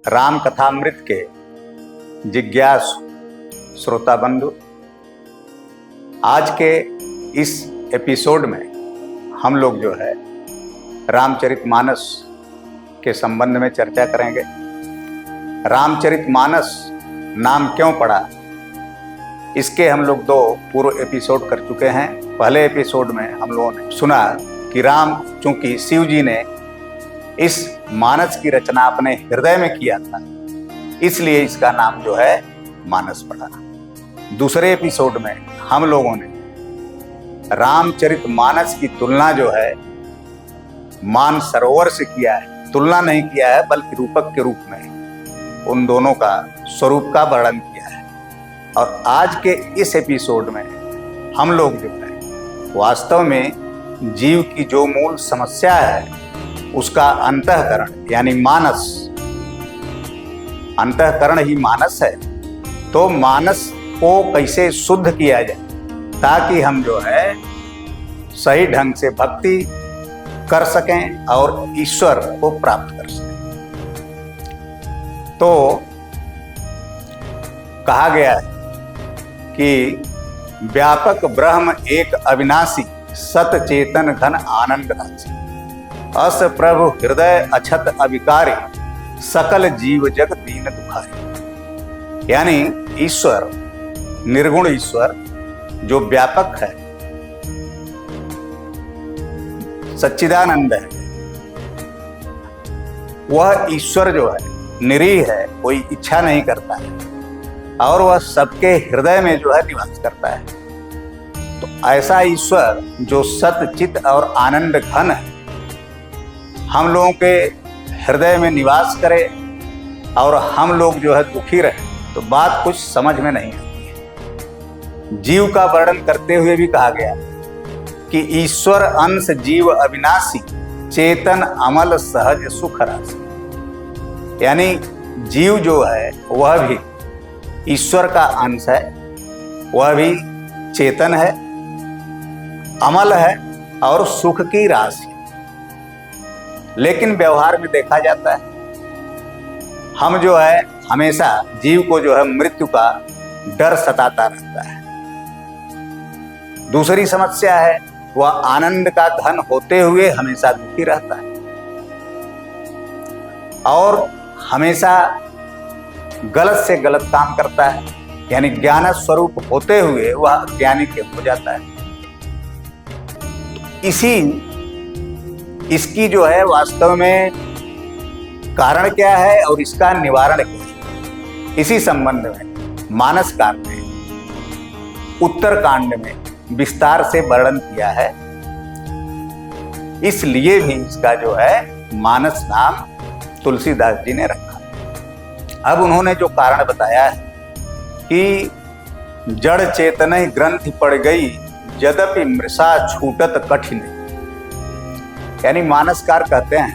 राम कथामृत के जिज्ञासु श्रोता बंधु, आज के इस एपिसोड में हम लोग जो है रामचरितमानस के संबंध में चर्चा करेंगे। रामचरितमानस नाम क्यों पड़ा, इसके हम लोग 2 पूर्व एपिसोड कर चुके हैं। पहले एपिसोड में हम लोगों ने सुना कि राम, चूंकि शिव जी ने इस मानस की रचना अपने हृदय में किया था, इसलिए इसका नाम जो है मानस पड़ा। दूसरे एपिसोड में हम लोगों ने रामचरितमानस की तुलना जो है मानसरोवर से किया है। तुलना नहीं किया है, बल्कि रूपक के रूप में उन दोनों का स्वरूप का वर्णन किया है। और आज के इस एपिसोड में हम लोग जो है वास्तव में जीव की जो मूल समस्या है उसका अंतःकरण यानी मानस, अंतःकरण ही मानस है। तो मानस को कैसे शुद्ध किया जाए ताकि हम जो है सही ढंग से भक्ति कर सकें और ईश्वर को प्राप्त कर सकें। तो कहा गया है कि व्यापक ब्रह्म एक अविनाशी, सत चेतन घन आनंद राशि, अस प्रभु हृदय अछत अविकारी, सकल जीव जग दीन दुखारी। यानी ईश्वर, निर्गुण ईश्वर जो व्यापक है, सच्चिदानंद है, वह ईश्वर जो है निरीह है, कोई इच्छा नहीं करता है और वह सबके हृदय में जो है निवास करता है। तो ऐसा ईश्वर जो सत चित और आनंद घन है, हम लोगों के हृदय में निवास करे और हम लोग जो है दुखी रहे, तो बात कुछ समझ में नहीं आती है। जीव का वर्णन करते हुए भी कहा गया कि ईश्वर अंश जीव अविनाशी, चेतन अमल सहज सुख राशि। यानी जीव जो है वह भी ईश्वर का अंश है, वह भी चेतन है, अमल है और सुख की राशि। लेकिन व्यवहार में देखा जाता है हम जो है हमेशा जीव को जो है मृत्यु का डर सताता रहता है। दूसरी समस्या है वह आनंद का धन होते हुए हमेशा दुखी रहता है और हमेशा गलत से गलत काम करता है, यानी ज्ञान स्वरूप होते हुए वह अज्ञानी हो जाता है। इसकी जो है वास्तव में कारण क्या है और इसका निवारण क्या है, इसी संबंध में मानस कांड में, उत्तरकांड में विस्तार से वर्णन किया है। इसलिए भी इसका जो है मानस नाम तुलसीदास जी ने रखा। अब उन्होंने जो कारण बताया है कि जड़ चेतन ग्रंथि पड़ गई, यद्यपि मृषा छूटत कठिन। यानी मानसकार कहते हैं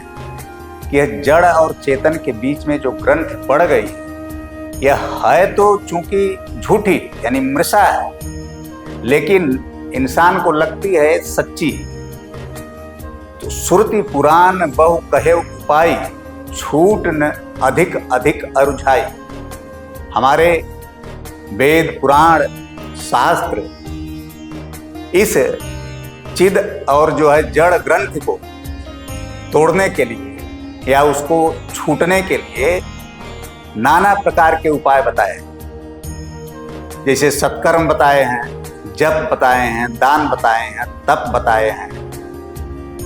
कि यह जड़ और चेतन के बीच में जो ग्रंथ पड़ गई, यह है तो चूंकि झूठी यानी मृषा है, लेकिन इंसान को लगती है सच्ची। तो श्रुति पुराण बहु कहे उपाई, छूट न अधिक अधिक अरुझाई। हमारे वेद पुराण शास्त्र इस चिद और जो है जड़ ग्रंथ को तोड़ने के लिए या उसको छूटने के लिए नाना प्रकार के उपाय बताए, जैसे सत्कर्म बताए हैं, जप बताए हैं, दान बताए हैं, तप बताए हैं,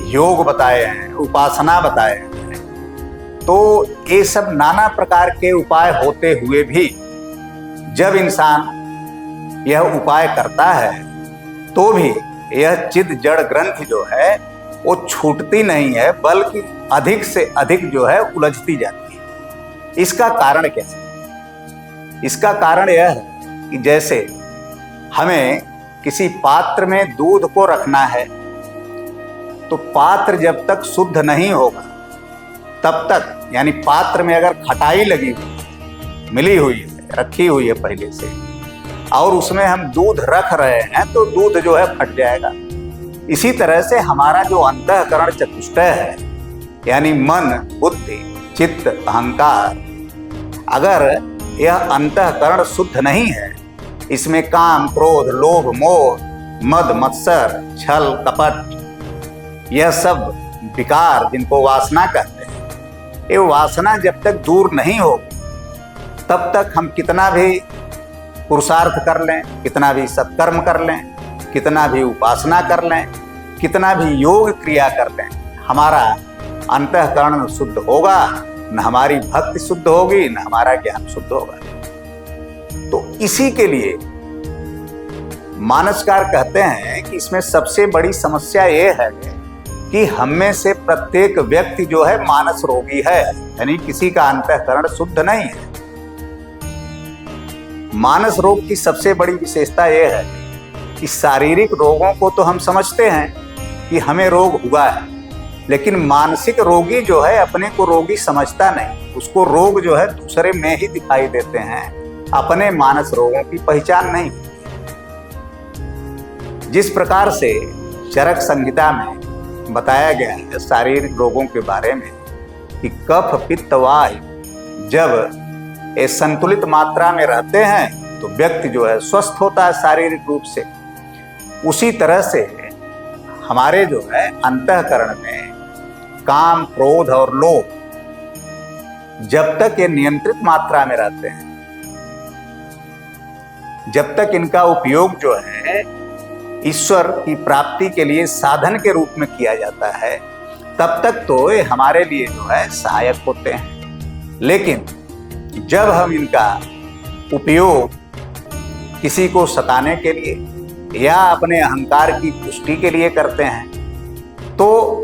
योग बताए हैं, उपासना बताए हैं। तो ये सब नाना प्रकार के उपाय होते हुए भी जब इंसान यह उपाय करता है तो भी यह चिद जड़ ग्रंथ जो है वो छूटती नहीं है, बल्कि अधिक से अधिक जो है उलझती जाती है। इसका कारण क्या है? इसका कारण यह है कि जैसे हमें किसी पात्र में दूध को रखना है, तो पात्र जब तक शुद्ध नहीं होगा तब तक, यानी पात्र में अगर खटाई लगी हुई मिली हुई है, रखी हुई है पहले से, और उसमें हम दूध रख रहे हैं तो दूध जो है फट जाएगा। इसी तरह से हमारा जो अंतःकरण चतुष्टय है, यानी मन, बुद्धि, चित्त, अहंकार, अगर यह अंतःकरण शुद्ध नहीं है, इसमें काम, क्रोध, लोभ, मोह, मद, मत्सर, छल, कपट, यह सब विकार जिनको वासना कहते हैं, ये वासना जब तक दूर नहीं होगी तब तक हम कितना भी पुरुषार्थ कर लें, कितना भी सत्कर्म कर लें, कितना भी उपासना कर लें, कितना भी योग क्रिया कर लें, हमारा अंतःकरण शुद्ध होगा, न हमारी भक्ति शुद्ध होगी, न हमारा ज्ञान शुद्ध होगा। तो इसी के लिए मानसकार कहते हैं कि इसमें सबसे बड़ी समस्या ये है कि हम में से प्रत्येक व्यक्ति जो है मानस रोगी है, यानी किसी का अंतःकरण शुद्ध नहीं है। मानस रोग की सबसे बड़ी विशेषता यह है कि शारीरिक रोगों को तो हम समझते हैं कि हमें रोग हुआ है, लेकिन मानसिक रोगी जो है अपने को रोगी समझता नहीं, उसको रोग जो है दूसरे में ही दिखाई देते हैं, अपने मानस रोगों की पहचान नहीं। जिस प्रकार से चरक संहिता में बताया गया है शारीरिक रोगों के बारे में कि कफ, पित्त, वायु जब ये संतुलित मात्रा में रहते हैं तो व्यक्ति जो है स्वस्थ होता है शारीरिक रूप से। उसी तरह से हमारे जो है अंतःकरण में काम, क्रोध और लोभ जब तक ये नियंत्रित मात्रा में रहते हैं, जब तक इनका उपयोग जो है ईश्वर की प्राप्ति के लिए साधन के रूप में किया जाता है, तब तक तो ये हमारे लिए जो है सहायक होते हैं। लेकिन जब हम इनका उपयोग किसी को सताने के लिए या अपने अहंकार की पुष्टि के लिए करते हैं, तो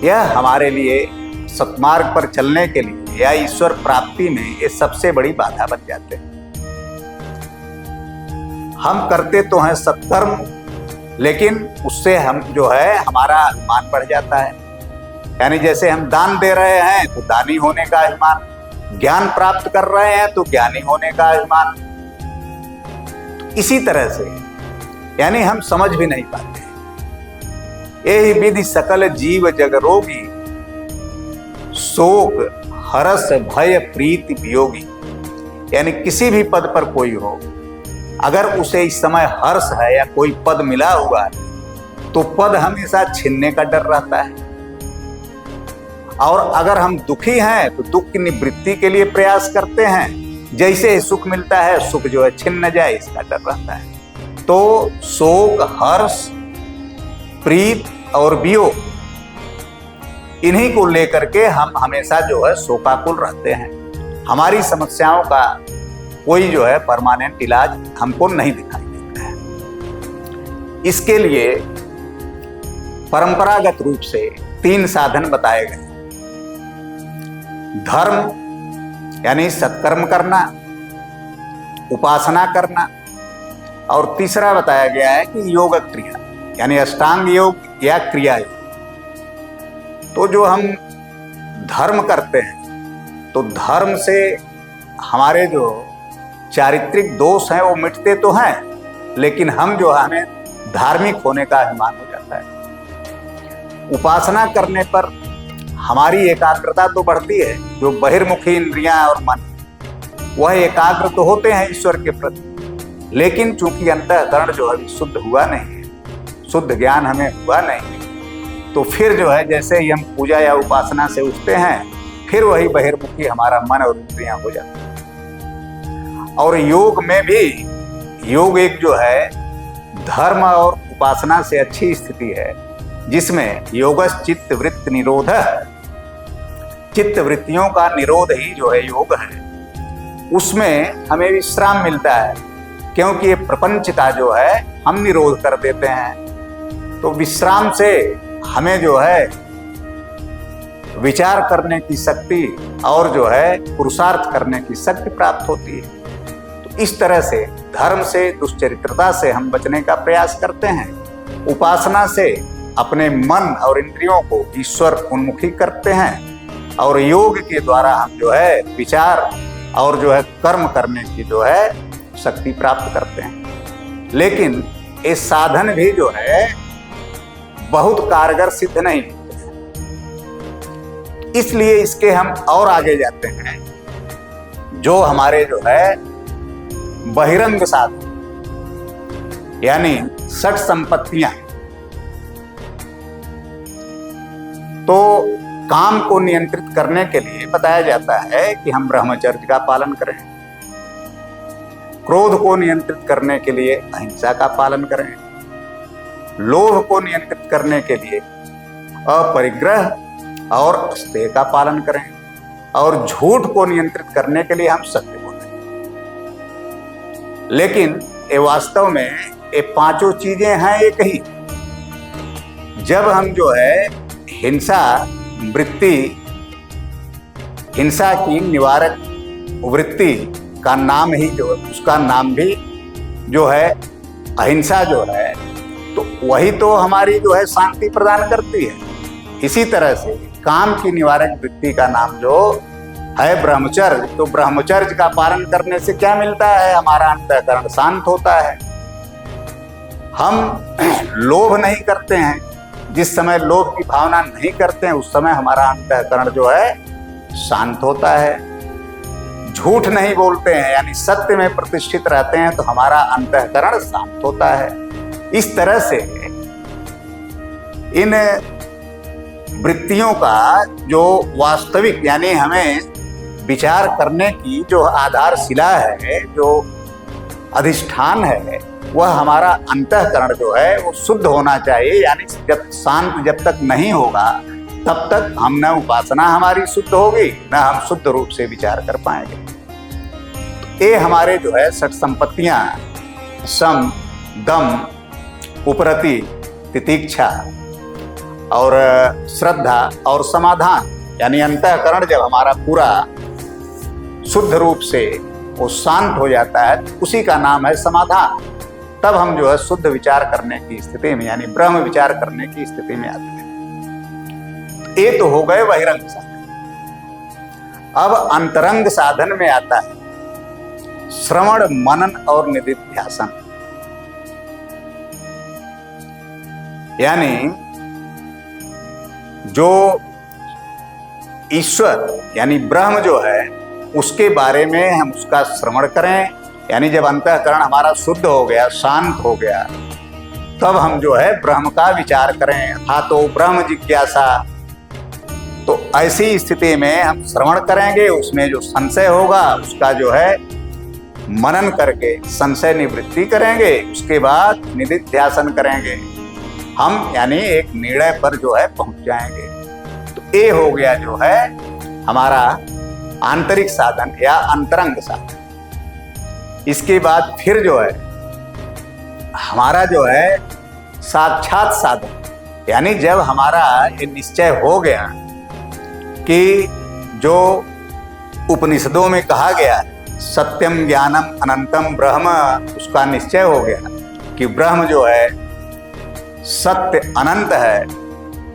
यह हमारे लिए सत्मार्ग पर चलने के लिए या ईश्वर प्राप्ति में ये सबसे बड़ी बाधा बन जाते हैं। हम करते तो हैं सत्कर्म, लेकिन उससे हम जो है हमारा अभिमान बढ़ जाता है। यानी जैसे हम दान दे रहे हैं तो दानी होने का अभिमान, ज्ञान प्राप्त कर रहे हैं तो ज्ञानी होने का अभिमान। इसी तरह से यानी हम समझ भी नहीं पाते। यही विधि सकल जीव जग रोगी, शोक हरस भय प्रीति वियोगी। यानी किसी भी पद पर कोई हो, अगर उसे इस समय हर्ष है या कोई पद मिला हुआ है तो पद हमेशा छीनने का डर रहता है, और अगर हम दुखी हैं तो दुख की निवृत्ति के लिए प्रयास करते हैं। जैसे ही सुख मिलता है सुख जो है छिन न जाए इसका डर रहता है। तो शोक, हर्ष, प्रीत और वियोग, इन्हीं को लेकर के हम हमेशा जो है शोकाकुल रहते हैं। हमारी समस्याओं का कोई जो है परमानेंट इलाज हमको नहीं दिखाई देता है। इसके लिए परंपरागत रूप से 3 साधन बताए गए। धर्म यानी सत्कर्म करना, उपासना करना, और तीसरा बताया गया है कि योग क्रिया यानी अष्टांग योग या क्रिया योग। तो जो हम धर्म करते हैं तो धर्म से हमारे जो चारित्रिक दोष हैं वो मिटते तो हैं, लेकिन हम जो है हमें धार्मिक होने का अभिमान हो जाता है। उपासना करने पर हमारी एकाग्रता तो बढ़ती है, जो बहिर्मुखी इंद्रियां और मन वह एकाग्र तो होते हैं ईश्वर के प्रति, लेकिन चूंकि अंतःकरण जो है शुद्ध हुआ नहीं है, शुद्ध ज्ञान हमें हुआ नहीं, तो फिर जो है जैसे ही हम पूजा या उपासना से उठते हैं फिर वही बहिर्मुखी हमारा मन और इंद्रियां हो जाती हैं। और योग में भी, योग एक जो है धर्म और उपासना से अच्छी स्थिति है जिसमें योगस चित्त वृत्त निरोध है। चित्त वृत्तियों का निरोध ही जो है योग है। उसमें हमें विश्राम मिलता है, क्योंकि ये प्रपंच का जो है हम निरोध कर देते हैं। तो विश्राम से हमें जो है विचार करने की शक्ति और जो है पुरुषार्थ करने की शक्ति प्राप्त होती है। तो इस तरह से धर्म से, दुश्चरित्रता से हम बचने का प्रयास करते हैं। उपासना से अपने मन और इंद्रियों को ईश्वर उन्मुखी करते हैं, और योग के द्वारा हम जो है विचार और जो है कर्म करने की जो है शक्ति प्राप्त करते हैं। लेकिन ये साधन भी जो है बहुत कारगर सिद्ध नहीं होते, इसलिए इसके हम और आगे जाते हैं। जो हमारे जो है बहिरंग साधन यानी षट संपत्तियां, तो काम को नियंत्रित करने के लिए बताया जाता है कि हम ब्रह्मचर्य का पालन करें, क्रोध को नियंत्रित करने के लिए अहिंसा का पालन करें, लोभ को नियंत्रित करने के लिए अपरिग्रह और अस्तेय का पालन करें, और झूठ को नियंत्रित करने के लिए हम सत्य बोलें। लेकिन ये वास्तव में ये पांचों चीजें हैं एक ही। जब हम जो है हिंसा वृत्ति, हिंसा की निवारक वृत्ति का नाम ही जो उसका नाम भी जो है अहिंसा जो है, तो वही तो हमारी जो है शांति प्रदान करती है। इसी तरह से काम की निवारक वृत्ति का नाम जो है ब्रह्मचर्य, तो ब्रह्मचर्य का पालन करने से क्या मिलता है? हमारा अंतःकरण शांत होता है, हम लोभ नहीं करते हैं। जिस समय लोभ की भावना नहीं करते हैं उस समय हमारा अंतःकरण जो है शांत होता है। झूठ नहीं बोलते हैं यानी सत्य में प्रतिष्ठित रहते हैं तो हमारा अंतःकरण शांत होता है। इस तरह से इन वृत्तियों का जो वास्तविक यानी हमें विचार करने की जो आधारशिला है, जो अधिष्ठान है, वह हमारा अंतःकरण जो है वो शुद्ध होना चाहिए। यानी जब तक नहीं होगा तब तक हम न उपासना हमारी शुद्ध होगी न हम शुद्ध रूप से विचार कर पाएंगे। ये हमारे जो है षट संपत्तियां सम, दम, उपरति, तितिक्षा और श्रद्धा और समाधान, यानी अंतःकरण जब हमारा पूरा शुद्ध रूप से वो शांत हो जाता है उसी का नाम है समाधान। तब हम जो है शुद्ध विचार करने की स्थिति में यानी ब्रह्म विचार करने की स्थिति में आते हैं। ये तो हो गए बहिरंग साधन। अब अंतरंग साधन में आता है श्रवण, मनन और निधिध्यासन। यानी जो ईश्वर यानी ब्रह्म जो है उसके बारे में हम उसका श्रवण करें, यानी जब अंतःकरण हमारा शुद्ध हो गया, शांत हो गया, तब हम जो है ब्रह्म का विचार करें, अर्थात तो ब्रह्म जिज्ञासा। तो ऐसी स्थिति में हम श्रवण करेंगे, उसमें जो संशय होगा उसका जो है मनन करके संशय निवृत्ति करेंगे, उसके बाद निधिध्यासन करेंगे हम, यानी एक निर्णय पर जो है पहुंच जाएंगे। तो ये हो गया जो है हमारा आंतरिक साधन या अंतरंग साधन। इसके बाद फिर जो है हमारा जो है साक्षात साधन, यानी जब हमारा ये निश्चय हो गया कि जो उपनिषदों में कहा गया है सत्यम ज्ञानम अनंतम ब्रह्म, उसका निश्चय हो गया कि ब्रह्म जो है सत्य अनंत है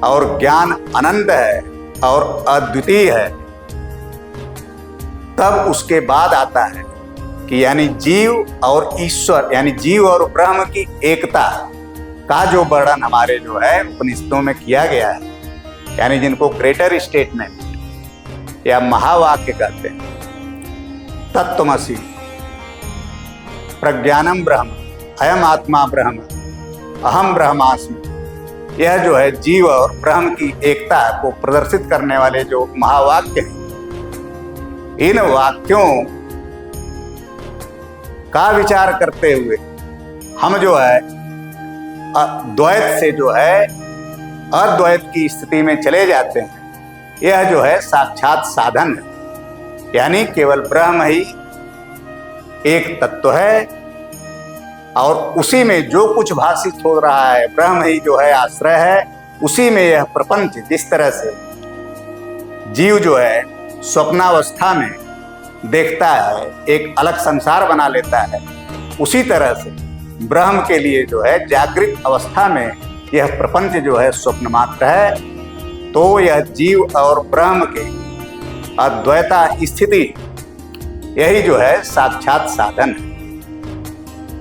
और ज्ञान अनंत है और अद्वितीय है। तब उसके बाद आता है कि यानी जीव और ईश्वर यानी जीव और ब्रह्म की एकता का जो वर्णन हमारे जो है उपनिषदों में किया गया है, यानी जिनको ग्रेटर स्टेटमेंट या महावाक्य कहते हैं, तत्त्वमसि, प्रज्ञानम ब्रह्म, अयम आत्मा ब्रह्म, अहम ब्रह्मास्मि। यह जो है जीव और ब्रह्म की एकता को प्रदर्शित करने वाले जो महावाक्य हैं, इन वाक्यों का विचार करते हुए हम जो है द्वैत से जो है अद्वैत की स्थिति में चले जाते हैं। यह जो है साक्षात साधन है, यानी केवल ब्रह्म ही एक तत्व है और उसी में जो कुछ भाषित हो रहा है ब्रह्म ही जो है आश्रय है। उसी में यह प्रपंच, जिस तरह से जीव जो है स्वप्नावस्था में देखता है, एक अलग संसार बना लेता है, उसी तरह से ब्रह्म के लिए जो है जागृत अवस्था में यह प्रपंच जो है स्वप्न मात्र है। तो यह जीव और ब्रह्म के अद्वैता स्थिति यही जो है साक्षात साधन है।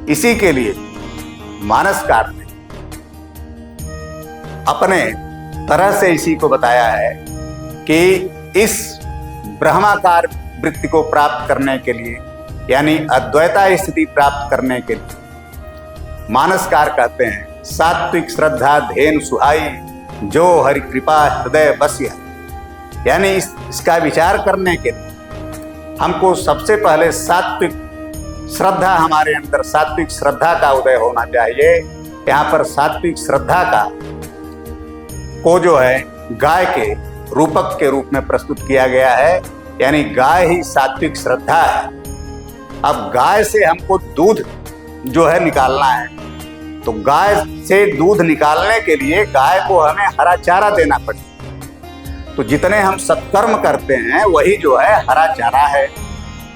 इसी के लिए मानसकार ने अपने तरह से इसी को बताया है कि इस ब्रह्माकार वृत्ति को प्राप्त करने के लिए, यानी अद्वैता स्थिति प्राप्त करने के लिए मानसकार कहते हैं सात्विक श्रद्धा धेनु सुहाई, जो हरि कृपा हृदय बसिया। यानी इसका विचार करने के लिए हमको सबसे पहले सात्विक श्रद्धा, हमारे अंदर सात्विक श्रद्धा का उदय होना चाहिए। यहाँ पर सात्विक श्रद्धा का को जो है गाय के रूपक के रूप में प्रस्तुत किया गया है, यानी गाय ही सात्विक श्रद्धा है। अब गाय से हमको दूध जो है निकालना है, तो गाय से दूध निकालने के लिए गाय को हमें हरा चारा देना पड़ेगा। तो जितने हम सत्कर्म करते हैं वही जो है हरा चारा है,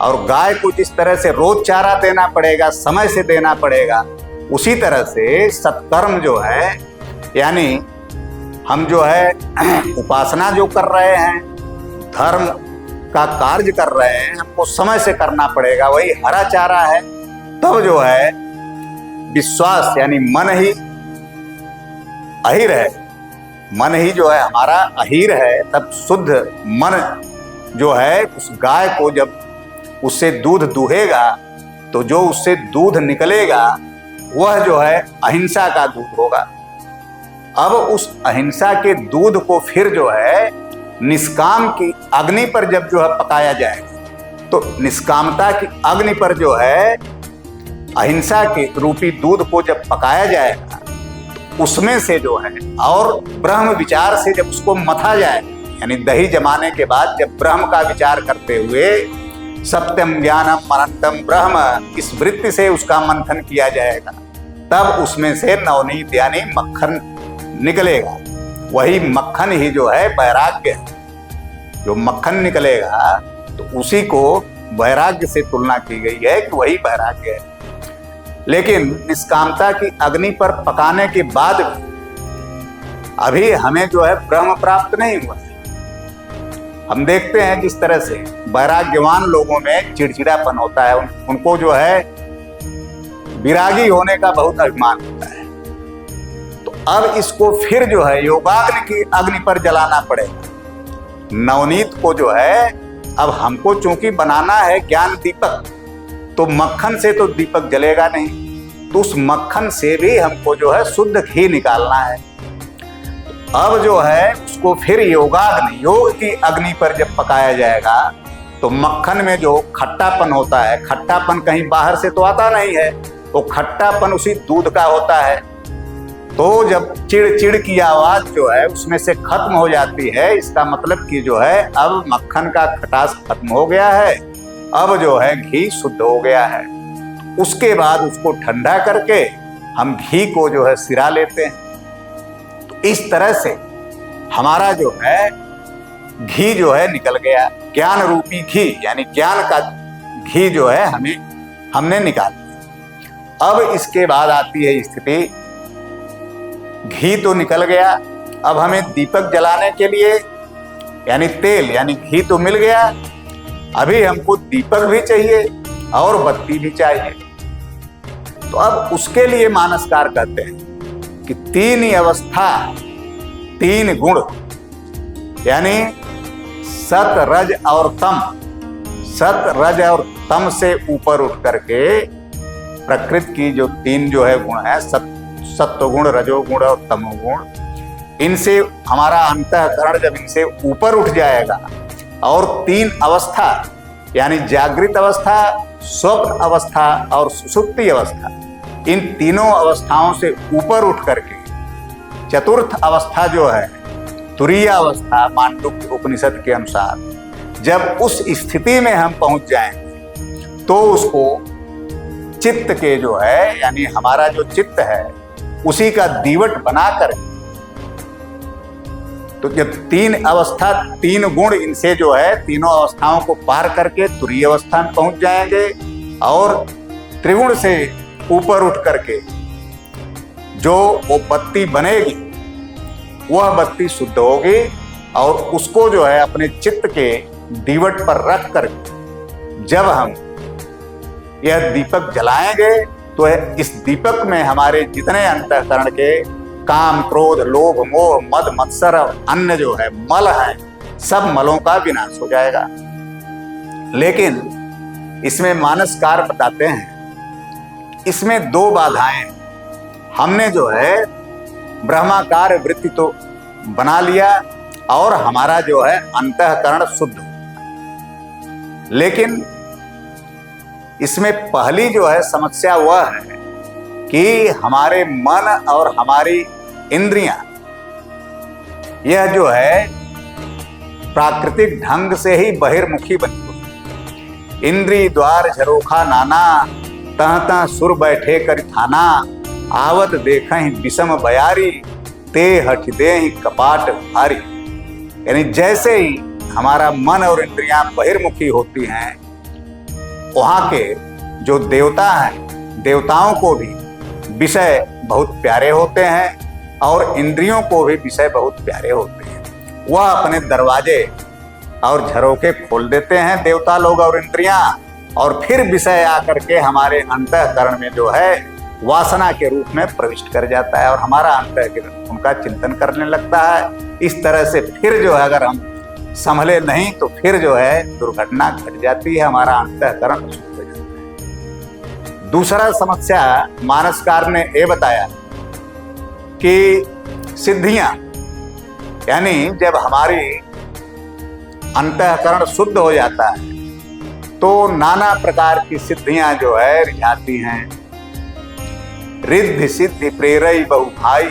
और गाय को जिस तरह से रोज चारा देना पड़ेगा, समय से देना पड़ेगा, उसी तरह से सत्कर्म जो है, यानी हम जो है उपासना जो कर रहे हैं, धर्म का कार्य कर रहे हैं, हमको समय से करना पड़ेगा, वही हरा चारा है। तब जो है विश्वास, यानी मन ही अहिर है, मन ही जो है हमारा अहिर है। तब शुद्ध मन जो है उस गाय को जब उससे दूध दूहेगा, तो जो उससे दूध निकलेगा वह जो है अहिंसा का दूध होगा। अब उस अहिंसा के दूध को फिर जो है निष्काम की अग्नि पर जब जो है पकाया जाएगा, तो निष्कामता की अग्नि पर जो है अहिंसा के रूपी दूध को जब पकाया जाएगा, तो उसमें से जो है और ब्रह्म विचार से जब उसको मथा जाएगा, यानी दही जमाने के बाद जब ब्रह्म का विचार करते हुए सत्यम ज्ञानम अनंतम ब्रह्म, इस वृत्ति से उसका मंथन किया जाएगा, तब उसमें से नवनीत यानी मक्खन निकलेगा। वही मक्खन ही जो है वैराग्य है। जो मक्खन निकलेगा तो उसी को वैराग्य से तुलना की गई है कि वही वैराग्य है। लेकिन निष्कामता की अग्नि पर पकाने के बाद भी अभी हमें जो है ब्रह्म प्राप्त नहीं हुआ है। हम देखते हैं जिस तरह से वैराग्यवान लोगों में चिड़चिड़ापन होता है, उनको जो है विरागी होने का बहुत अभिमान होता है। तो अब इसको फिर जो है योगाग्नि की अग्नि पर जलाना पड़ेगा। नवनीत को जो है अब हमको चूंकि बनाना है ज्ञान दीपक, तो मक्खन से तो दीपक जलेगा नहीं, तो उस मक्खन से भी हमको जो है शुद्ध घी निकालना है। अब जो है उसको फिर योगाग्नि, योग की अग्नि पर जब पकाया जाएगा, तो मक्खन में जो खट्टापन होता है, खट्टापन कहीं बाहर से तो आता नहीं है, तो खट्टापन उसी दूध का होता है। तो जब चिड़ चिड़ की आवाज जो है उसमें से खत्म हो जाती है, इसका मतलब कि जो है अब मक्खन का खटास खत्म हो गया है, अब जो है घी शुद्ध हो गया है। उसके बाद उसको ठंडा करके हम घी को जो है सिरा लेते हैं। तो इस तरह से हमारा जो है घी जो है निकल गया, ज्ञान रूपी घी, यानी ज्ञान का घी जो है हमने निकाल दिया। अब इसके बाद आती है स्थिति, घी तो निकल गया, अब हमें दीपक जलाने के लिए यानी तेल यानी घी तो मिल गया, अभी हमको दीपक भी चाहिए और बत्ती भी चाहिए। तो अब उसके लिए मानसकार कहते हैं कि तीन ही अवस्था, तीन गुण, यानी सत रज और तम, सत रज और तम से ऊपर उठ करके प्रकृति की जो तीन जो है गुण है, सत्वगुण, रजोगुण और तमोगुण, इनसे हमारा अंतःकरण जब इनसे ऊपर उठ जाएगा और तीन अवस्था यानी जागृत अवस्था, स्वप्न अवस्था और सुषुप्ति अवस्था, इन तीनों अवस्थाओं से ऊपर उठ करके चतुर्थ अवस्था जो है तुरीय अवस्था, मांडुक्य उपनिषद के अनुसार जब उस स्थिति में हम पहुंच जाएंगे, तो उसको चित्त के जो है यानी हमारा जो चित्त है उसी का दीवट बनाकर, तो जब तीन अवस्था, तीन गुण, इनसे जो है तीनों अवस्थाओं को पार करके तुरीय अवस्था में पहुंच जाएंगे और त्रिगुण से ऊपर उठ करके जो वो बत्ती बनेगी वह बत्ती शुद्ध होगी और उसको जो है अपने चित्त के दीवट पर रख कर जब हम यह दीपक जलाएंगे, तो इस दीपक में हमारे जितने अंतःकरण के काम, क्रोध, लोभ, मोह, मद, मत्सर, अन्य जो है मल है, सब मलों का विनाश हो जाएगा। लेकिन इसमें मानसकार बताते हैं इसमें दो बाधाएं। हमने जो है ब्रह्माकार वृत्ति तो बना लिया और हमारा जो है अंतःकरण शुद्ध हो, लेकिन इसमें पहली जो है समस्या वह है कि हमारे मन और हमारी इंद्रियां यह जो है प्राकृतिक ढंग से ही बहिर्मुखी बनी हुई। इंद्री द्वार झरोखा नाना, तह तह सुर बैठे कर थाना, आवत देखहि विषम बयारी, ते हठ देहि कपाट भारी। यानी जैसे ही हमारा मन और इंद्रियां बहिर्मुखी होती हैं, वहां के जो देवता हैं, देवताओं को भी विषय बहुत प्यारे होते हैं और इंद्रियों को भी विषय बहुत प्यारे होते हैं। वह अपने दरवाजे और झरोके खोल देते हैं देवता लोग और इंद्रियां, और फिर विषय आकर के हमारे अंतःकरण में जो है वासना के रूप में प्रविष्ट कर जाता है और हमारा अंतःकरण उनका चिंतन करने लगता है। इस तरह से फिर जो है अगर हम संभले नहीं तो फिर जो है दुर्घटना घट जाती है, हमारा अंतःकरण हो जाता है। दूसरा समस्या मानसकार ने ये बताया कि सिद्धियां, यानी जब हमारी अंतःकरण शुद्ध हो जाता है तो नाना प्रकार की सिद्धियां जो है रिझाती हैं। रिद्धि सिद्धि प्रेरई बहु भाई,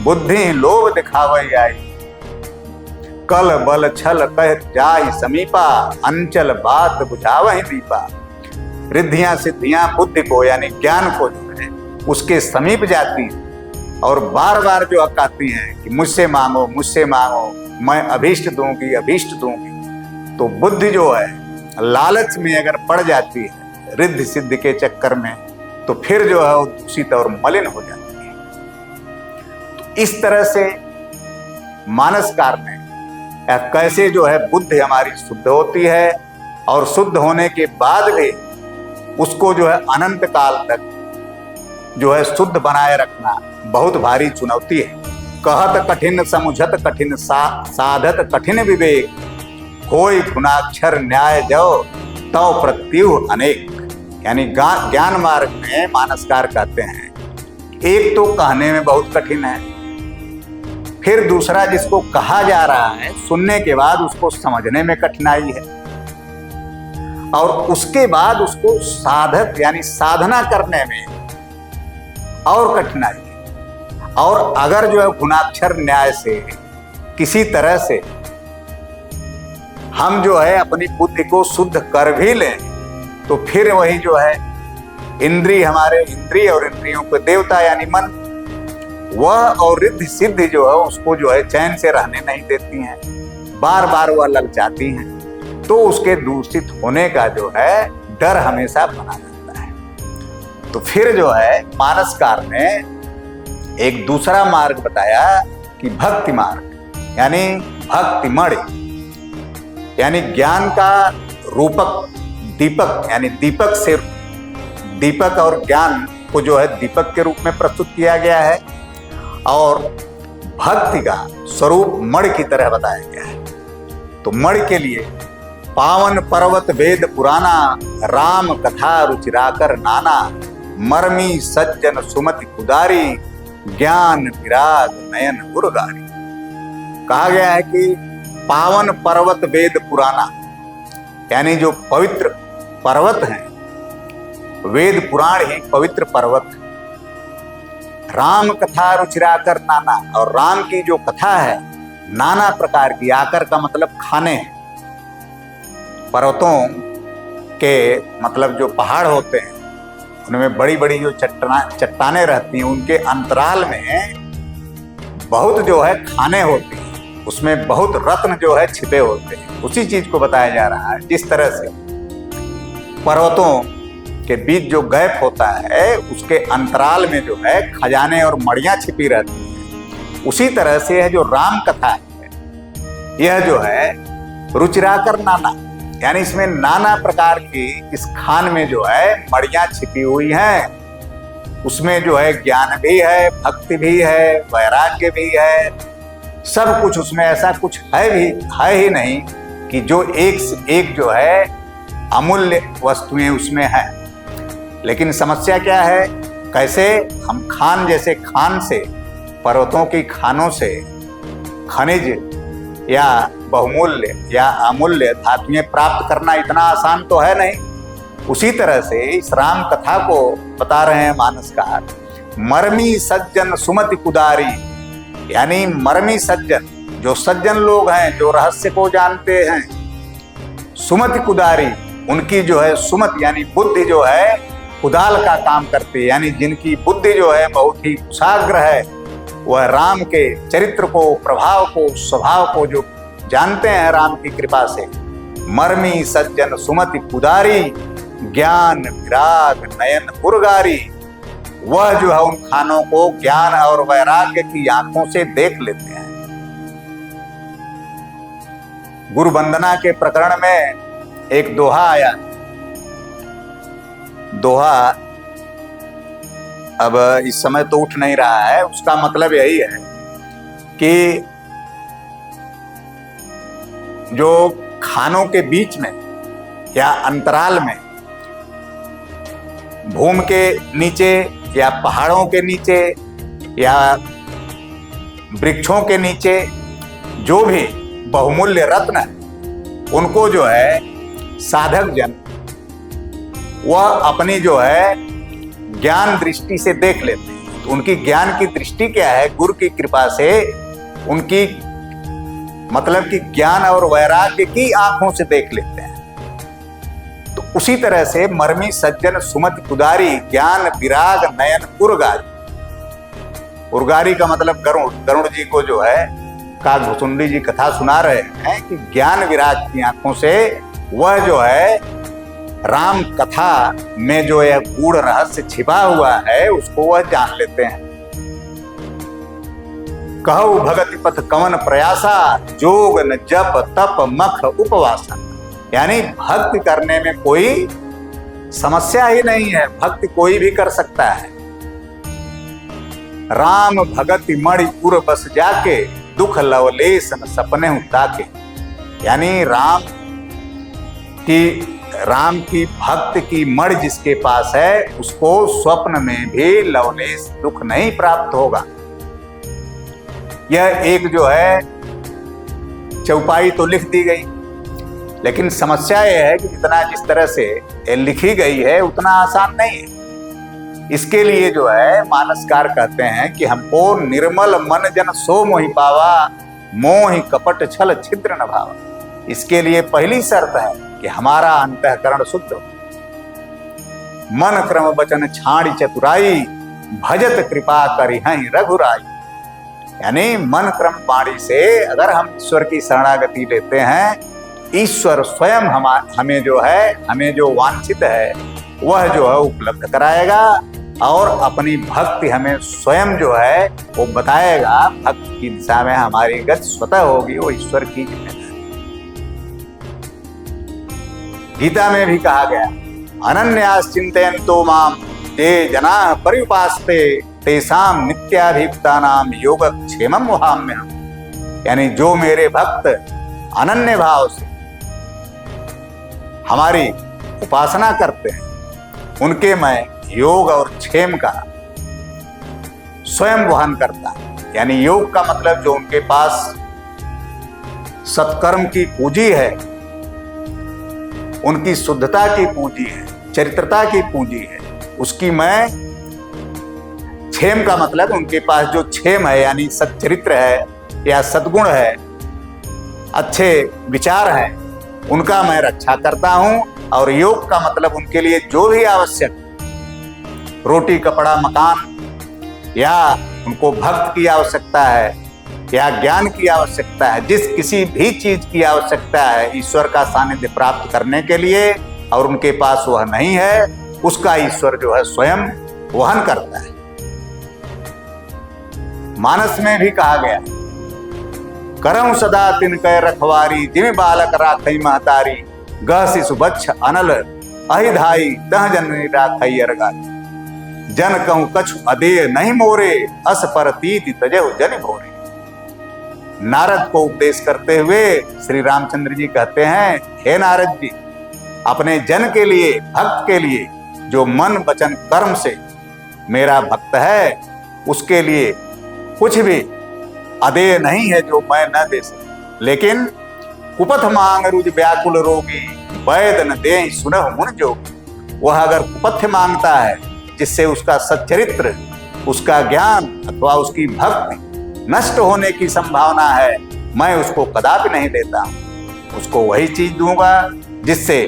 बुद्धि लोभ दिखावई आई, कल बल छल कह जाहि समीपा, अंचल बात बुझावहि दीपा। रिद्धियां सिद्धियां बुद्धि को यानी ज्ञान को जो है उसके समीप जाती हैं और बार बार जो कहती हैं कि मुझसे मांगो मुझसे मांगो, मैं अभीष्ट दूंगी अभीष्ट दूंगी। तो बुद्धि जो है लालच में अगर पड़ जाती है रिद्धि सिद्धि के चक्कर में, तो फिर जो है वो दूषित और मलिन हो जाती है। तो इस तरह से मानसकार ने कैसे जो है बुद्धि हमारी शुद्ध होती है और शुद्ध होने के बाद भी उसको जो है अनंत काल तक जो है शुद्ध बनाए रखना बहुत भारी चुनौती है। कहत कठिन समुझत कठिन साधत कठिन विवेक, कोई गुणाक्षर न्याय जो तव प्रत्युह अनेक। यानी ज्ञान मार्ग में मानसकार कहते हैं एक तो कहने में बहुत कठिन है, फिर दूसरा जिसको कहा जा रहा है सुनने के बाद उसको समझने में कठिनाई है, और उसके बाद उसको साधक यानी साधना करने में और कठिनाई है। और अगर जो है गुणाक्षर न्याय से किसी तरह से हम जो है अपनी बुद्धि को शुद्ध कर भी लें तो फिर वही जो है इंद्रिय हमारे इंद्रिय और इंद्रियों के देवता यानी मन, वह और रिद्धि सिद्धि जो है उसको जो है चैन से रहने नहीं देती हैं, बार बार वह ललचाती हैं, तो उसके दूषित होने का जो है डर हमेशा बना रहता है। तो फिर जो है मानसकार ने एक दूसरा मार्ग बताया कि भक्ति मार्ग यानी भक्तिमणि, यानी ज्ञान का रूपक दीपक, यानी दीपक से दीपक और ज्ञान को जो है दीपक के रूप में प्रस्तुत किया गया है और भक्ति का स्वरूप मणि की तरह बताया गया है। तो मणि के लिए पावन पर्वत वेद पुराना, राम कथा रुचिराकर नाना, मर्मी सज्जन सुमति कुदारी, ज्ञान विराग नयन गुरगारी। कहा गया है कि पावन पर्वत वेद पुराना, यानी जो पवित्र पर्वत हैं, वेद पुराण ही पवित्र पर्वत, राम कथा रुचिराकर नाना, और राम की जो कथा है नाना प्रकार की, आकर का मतलब खाने हैं, पर्वतों के मतलब जो पहाड़ होते हैं उनमें बड़ी बड़ी जो चट्टानें रहती हैं, उनके अंतराल में बहुत जो है खाने होती हैं, उसमें बहुत रत्न जो है छिपे होते हैं। उसी चीज को बताया जा रहा है, जिस तरह से पर्वतों के बीच जो गैप होता है उसके अंतराल में जो है खजाने और मड़ियां छिपी रहती हैं, उसी तरह से है जो राम कथा है, यह जो है रुचिराकर नाना, यानी इसमें नाना प्रकार की इस खान में जो है मड़ियां छिपी हुई हैं। उसमें जो है ज्ञान भी है, भक्ति भी है, वैराग्य भी है, सब कुछ उसमें, ऐसा कुछ है ही नहीं कि जो एक से एक जो है अमूल्य वस्तुएं उसमें हैं। लेकिन समस्या क्या है, कैसे हम खान जैसे खान से, पर्वतों की खानों से खनिज या बहुमूल्य या अमूल्य धातुएं प्राप्त करना इतना आसान तो है नहीं। उसी तरह से इस राम कथा को बता रहे हैं मानसकार। मर्मी सज्जन सुमति कुदारी, यानी मर्मी सज्जन, जो सज्जन लोग हैं, जो रहस्य को जानते हैं, सुमति कुदारी, उनकी जो है सुमति यानी बुद्धि जो है कुदाल का काम करती है, यानी जिनकी बुद्धि जो है बहुत ही कुशाग्र है, वह राम के चरित्र को, प्रभाव को, स्वभाव को जो जानते हैं राम की कृपा से। मर्मी सज्जन सुमति कुदारी, ज्ञान विराग नयन पुरगारी, वह जो है उन खानों को ज्ञान और वैराग्य की आंखों से देख लेते हैं। गुरु वंदना के प्रकरण में एक दोहा आया। दोहा अब इस समय तो उठ नहीं रहा है, उसका मतलब यही है कि जो खानों के बीच में या अंतराल में, भूमि के नीचे या पहाड़ों के नीचे या वृक्षों के नीचे जो भी बहुमूल्य रत्न है, उनको जो है साधक जन वह अपनी जो है ज्ञान दृष्टि से देख लेते हैं। तो उनकी ज्ञान की दृष्टि क्या है, गुरु की कृपा से उनकी मतलब कि ज्ञान और वैराग्य की आंखों से देख लेते हैं। तो उसी तरह से मर्मी सज्जन सुमति कुदारी, ज्ञान विराग नयन उर्गारी। उर्गारी का मतलब गरुड़, गरुड़ जी को जो है काकभुसुंडी जी कथा सुना रहे हैं कि ज्ञान विराग की आंखों से वह जो है राम कथा में जो यह गूढ़ रहस्य छिपा हुआ है उसको वह जान लेते हैं। कहु भगति पथ कवन प्रयासा, जोग न जप तप मख उपवासा, यानी भक्ति करने में कोई समस्या ही नहीं है, भक्ति कोई भी कर सकता है। राम भगति मणि उर बस जाके, दुख लवलेश न सपने ताके, यानी राम की भक्त की मणि जिसके पास है उसको स्वप्न में भी लवलेश दुख नहीं प्राप्त होगा। यह एक जो है चौपाई तो लिख दी गई, लेकिन समस्या यह है कि जिस तरह से लिखी गई है उतना आसान नहीं है। इसके लिए जो है मानसकार कहते हैं कि हमको निर्मल मन जन सो मोहि पावा, मोहि कपट छल छिद्र न भावा। इसके लिए पहली शर्त है कि हमारा अंतःकरण शुद्ध हो। मन क्रम वचन छाड़ी चतुराई, भजत कृपा करी हई रघुराई, यानी मन क्रम वाणी से अगर हम ईश्वर की शरणागति लेते हैं, ईश्वर स्वयं हमें जो वांछित है वह जो है उपलब्ध कराएगा और अपनी भक्ति हमें स्वयं जो है वो बताएगा। भक्ति की दिशा में हमारी गति स्वतः होगी, वो ईश्वर की जिम्मेदारी। गीता में भी कहा गया, अनन्यास चिंतयन्तो माम ते जनाः पर्युपास्ते, तेषां नित्याभियुक्तानां योगक्षेमं वहाम्यहम्, यानी जो मेरे भक्त अनन्य भाव से हमारी उपासना करते हैं उनके मैं योग और क्षेम का स्वयं वहन करता है। यानी योग का मतलब जो उनके पास सत्कर्म की पूंजी है, उनकी शुद्धता की पूंजी है, चरित्रता की पूंजी है, उसकी मैं क्षेम का मतलब उनके पास जो क्षेम है यानी सच्चरित्र है या सद्गुण है, अच्छे विचार हैं, उनका मैं रक्षा करता हूं। और योग का मतलब उनके लिए जो भी आवश्यक, रोटी कपड़ा मकान, या उनको भक्त की आवश्यकता है या ज्ञान की आवश्यकता है, जिस किसी भी चीज की आवश्यकता है ईश्वर का सानिध्य प्राप्त करने के लिए और उनके पास वह नहीं है, उसका ईश्वर जो है स्वयं वहन करता है। मानस में भी कहा गया, करऊं सदा तिनकै रखवारी, जिमि बालक राखई महतारी, गह शिशु बच्छ अनल अहिधाई, तह जननी राखई अरगाई, जन कहूं कछु अदेय नहीं मोरे, अस पर तीति तजहु जनि भोरे। नारद को उपदेश करते हुए श्री रामचंद्र जी कहते हैं, हे नारद जी, अपने जन के लिए, भक्त के लिए, जो मन वचन कर्म से मेरा भक्त है, उसके लिए कुछ भी अदेय नहीं है जो मैं न दे सकूं। लेकिन कुपथ मांग रुज व्याकुल रोगी, वैद न दे सुनह मुन जोगी। वह अगर कुपथ्य मांगता है, जिससे उसका सच्चरित्र, उसका ज्ञान अथवा उसकी भक्ति नष्ट होने की संभावना है, मैं उसको कदापि नहीं देता। उसको वही चीज दूंगा जिससे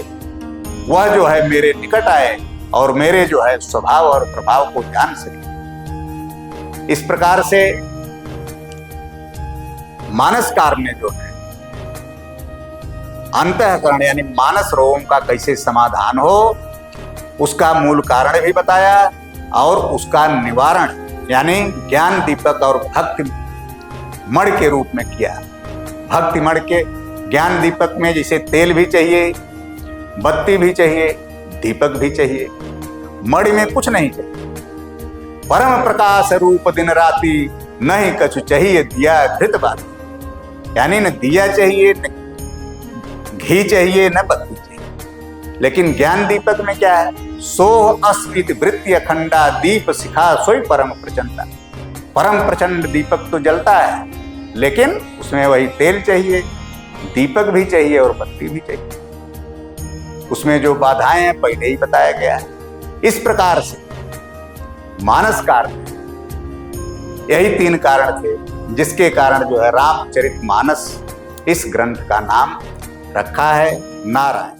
वह जो है मेरे निकट आए और मेरे जो है स्वभाव और प्रभाव को जान सके। इस प्रकार से मानस कार्य में जो है अंतःकरण यानी मानस रोगों का कैसे समाधान हो, उसका मूल कारण भी बताया और उसका निवारण यानी ज्ञान दीपक और भक्ति मण के रूप में किया। भक्ति मण के ज्ञान दीपक में जैसे तेल भी चाहिए, बत्ती भी चाहिए, दीपक भी चाहिए, मणि में कुछ नहीं चाहिए। परम प्रकाश रूप दिन राति, नहीं कछु चाहिए दिया घृत बाती। यानी न दिया चाहिए, न घी चाहिए, न बत्ती चाहिए। लेकिन ज्ञान दीपक में क्या है? सोह अस्मित वृत्ति अखंडा, दीप शिखा सोई परम प्रचंडा। परम प्रचंड दीपक तो जलता है, लेकिन उसमें वही तेल चाहिए, दीपक भी चाहिए और बत्ती भी चाहिए। उसमें जो बाधाएं हैं पहले ही बताया गया है। इस प्रकार से मानस कार्य, यही 3 कारण थे जिसके कारण जो है रामचरितमानस इस ग्रंथ का नाम रखा है नारायण।